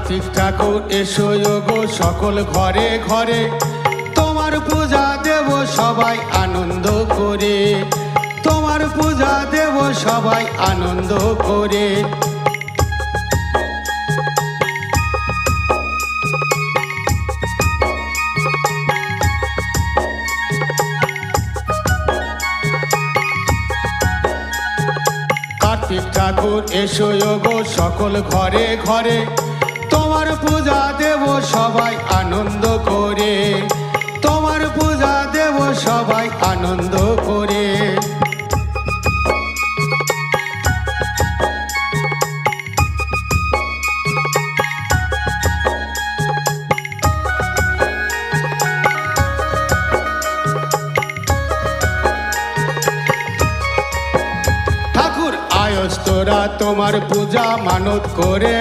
কার্তিক ঠাকুর এসো গো সকল ঘরে ঘরে, তোমার পূজা দেব সবাই আনন্দ করে, তোমার পূজা দেব সবাই আনন্দ করে। কার্তিক ঠাকুর এসো গো সকল ঘরে ঘরে, তোমার পূজা দেব সবাই আনন্দ করে, তোমার পূজা দেব সবাই আনন্দ করে। ঠাকুর আয়স তোরা তোমার পূজা মানত করে